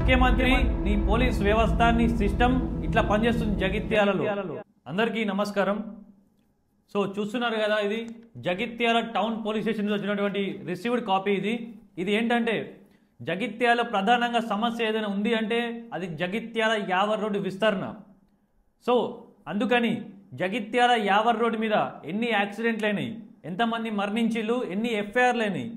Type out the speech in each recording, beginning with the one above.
ముఖ్యమంత్రి నీ పోలీస్ వ్యవస్థ నీ సిస్టమ్ ఇట్లా పనిచేస్తుంది జగిత్యాలలో. అందరికీ నమస్కారం. సో చూస్తున్నారు కదా, ఇది జగిత్యాల టౌన్ పోలీస్ స్టేషన్లో వచ్చినటువంటి రిసీవ్డ్ కాపీ. ఇది ఏంటంటే జగిత్యాల ప్రధానంగా సమస్య ఏదైనా ఉంది అంటే అది జగిత్యాల యావర్ రోడ్డు విస్తరణ. సో అందుకని జగిత్యాల యావర్ రోడ్డు మీద ఎన్ని యాక్సిడెంట్లు అయినాయి, ఎంతమంది మరణించిళ్ళు, ఎన్ని ఎఫ్ఐఆర్లు అయినాయి,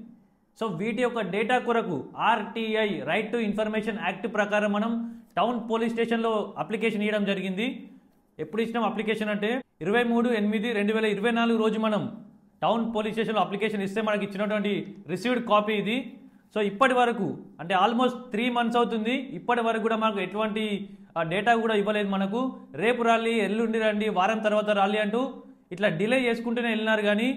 సో వీటి యొక్క డేటా కొరకు RTI right to information act ప్రకారం మనం టౌన్ పోలీస్ స్టేషన్లో అప్లికేషన్ ఇవ్వడం జరిగింది. ఎప్పుడు ఇచ్చినాం అప్లికేషన్ అంటే 23/8/2024 రోజు మనం టౌన్ పోలీస్ స్టేషన్లో అప్లికేషన్ ఇస్తే మనకి ఇచ్చినటువంటి రిసీవ్డ్ కాపీ ఇది. సో ఇప్పటి వరకు అంటే ఆల్మోస్ట్ 3 months అవుతుంది. ఇప్పటి వరకు కూడా మనకు ఎటువంటి డేటా కూడా ఇవ్వలేదు. మనకు రేపు రాలి, ఎల్లుండి రండి, వారం తర్వాత రాలి అంటూ ఇట్లా డిలే చేసుకుంటూనే వెళ్ళినారు. కానీ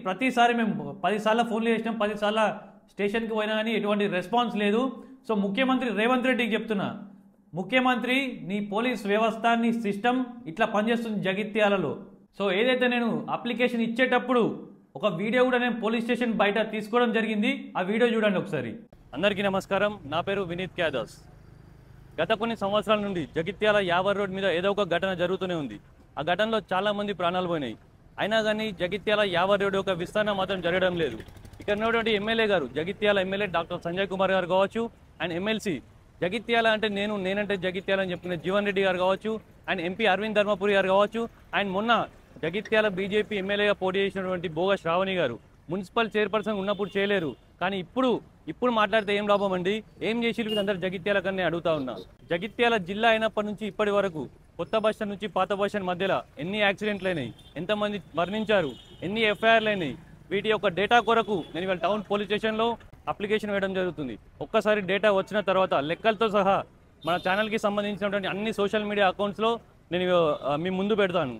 ప్రతిసారి మేము 10 సార్లు ఫోన్లు చేసినాం, 10 సార్లు స్టేషన్కి పోయినా కానీ ఎటువంటి రెస్పాన్స్ లేదు. సో ముఖ్యమంత్రి రేవంత్ రెడ్డికి చెప్తున్నా, ముఖ్యమంత్రి నీ పోలీస్ వ్యవస్థ నీ సిస్టమ్ ఇట్లా పనిచేస్తుంది జగిత్యాలలో. సో ఏదైతే నేను అప్లికేషన్ ఇచ్చేటప్పుడు ఒక వీడియో కూడా నేను పోలీస్ స్టేషన్ బయట తీసుకోవడం జరిగింది. ఆ వీడియో చూడండి ఒకసారి. అందరికీ నమస్కారం. నా పేరు వినీత్ క్యాదాస్. గత కొన్ని సంవత్సరాల నుండి జగిత్యాల యావర్ రోడ్ మీద ఏదో ఒక ఘటన జరుగుతూనే ఉంది. ఆ ఘటనలో చాలా మంది ప్రాణాలు పోయినాయి. అయినా కానీ జగిత్యాల యావర్ రోడ్ యొక్క విస్తరణ మాత్రం జరగడం లేదు. ఇక్కడ ఉన్నటువంటి ఎమ్మెల్యే గారు, జగిత్యాల ఎమ్మెల్యే డాక్టర్ సంజయ్ కుమార్ గారు కావచ్చు, అండ్ ఎమ్మెల్సీ జగిత్యాల అంటే నేనంటే జగిత్యాల అని చెప్పుకునే జీవన్ రెడ్డి గారు కావచ్చు, అండ్ ఎంపీ అరవింద్ ధర్మపురి గారు కావచ్చు, అండ్ మొన్న జగిత్యాల బీజేపీ ఎమ్మెల్యేగా పోటీ చేసినటువంటి బోగ శ్రావణి గారు మున్సిపల్ చైర్పర్సన్ ఉన్నప్పుడు చేయలేరు, కానీ ఇప్పుడు మాట్లాడితే ఏం లాభం అండి, ఏం చేసి వీళ్ళందరూ జగిత్యాల కన్నా అడుగుతా ఉన్నా. జగిత్యాల జిల్లా అయినప్పటి నుంచి ఇప్పటి వరకు కొత్త బస్ స్టాండ్ నుంచి పాత బస్ స్టాండ్ మధ్యలో ఎన్ని యాక్సిడెంట్లు అయినాయి, ఎంతమంది మరణించారు, ఎన్ని ఎఫ్ఐఆర్లు అయినాయి, వీటి యొక్క డేటా కొరకు నేను ఇవాళ టౌన్ పోలీస్ స్టేషన్లో అప్లికేషన్ వేయడం జరుగుతుంది. ఒక్కసారి డేటా వచ్చిన తర్వాత లెక్కలతో సహా మన ఛానల్కి సంబంధించినటువంటి అన్ని సోషల్ మీడియా అకౌంట్స్లో నేను మీ ముందు పెడతాను.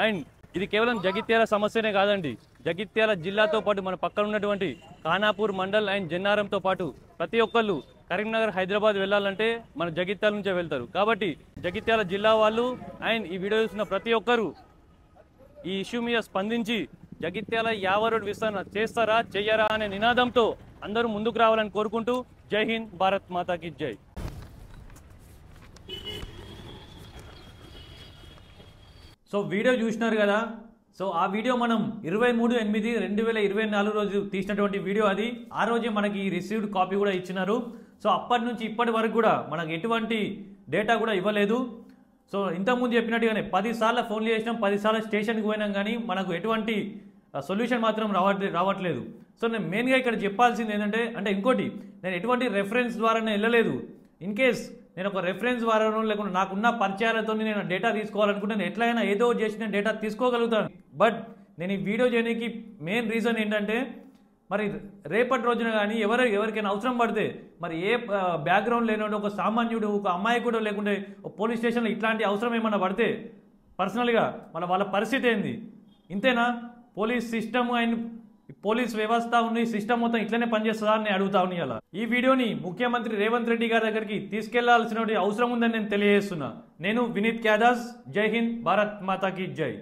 అండ్ ఇది కేవలం జగిత్యాల సమస్యనే కాదండి, జగిత్యాల జిల్లాతో పాటు మన పక్కన ఉన్నటువంటి ఖానాపూర్ మండల్ అండ్ జన్నారంతో పాటు ప్రతి ఒక్కళ్ళు కరీంనగర్, హైదరాబాద్ వెళ్ళాలంటే మన జగిత్యాల నుంచే వెళ్తారు. కాబట్టి జగిత్యాల జిల్లా వాళ్ళు అండ్ ఈ వీడియో చూసిన ప్రతి ఒక్కరూ ఈ ఇష్యూ మీద స్పందించి జగిత్యాల యావర్ రోడ్ విస్తరణ చేస్తారా చెయ్యరా అనే నినాదంతో అందరూ ముందుకు రావాలని కోరుకుంటూ జై హింద్, భారత్ మాతాకి జై. సో వీడియో చూసినారు కదా. సో ఆ వీడియో మనం 23/8/2024 రోజు తీసినటువంటి వీడియో అది. ఆ రోజే మనకి రిసీవ్డ్ కాపీ కూడా ఇచ్చినారు. సో అప్పటి నుంచి ఇప్పటి వరకు కూడా మనకు ఎటువంటి డేటా కూడా ఇవ్వలేదు. సో ఇంతకుముందు చెప్పినట్టుగానే 10 సార్లు ఫోన్లు చేసినాం, 10 సార్లు స్టేషన్కి పోయినాం, కానీ మనకు ఎటువంటి సొల్యూషన్ మాత్రం రావట్లేదు. సో నేను మెయిన్గా ఇక్కడ చెప్పాల్సింది ఏంటంటే, ఇంకోటి, నేను ఎటువంటి రెఫరెన్స్ ద్వారా నేను వెళ్ళలేదు. ఇన్ కేస్ నేను ఒక రెఫరెన్స్ ద్వారా లేకుండా నాకున్న పరిచయాలతో నేను డేటా తీసుకోవాలనుకుంటే నేను ఎట్లయినా ఏదో చేసి నేను డేటా తీసుకోగలుగుతాను. బట్ నేను ఈ వీడియో చేయడానికి మెయిన్ రీజన్ ఏంటంటే, మరి రేపటి రోజున కానీ ఎవరికైనా అవసరం పడితే, మరి ఏ బ్యాక్గ్రౌండ్ లేనివాడు, ఒక సామాన్యుడు, ఒక అమ్మాయి కూడా లేకుంటే పోలీస్ స్టేషన్లో ఇట్లాంటి అవసరం ఏమన్నా పడితే పర్సనల్గా వాళ్ళ పరిస్థితి ఏంది? ఇంతేనా? పోలీస్ సిస్టమ్ అండ్ పోలీస్ వ్యవస్థ ఉంది, సిస్టమ్ మొత్తం ఇట్లనే పనిచేస్తుందా అని అడుగుతా ఉన్నా. ఈ వీడియోని ముఖ్యమంత్రి రేవంత్ రెడ్డి గారి దగ్గరికి తీసుకెళ్లాల్సిన అవసరం ఉందని నేను తెలియజేస్తున్నా. నేను వినీత్ క్యాదాస్. జై హింద్, భారత్ మాతాకి జై.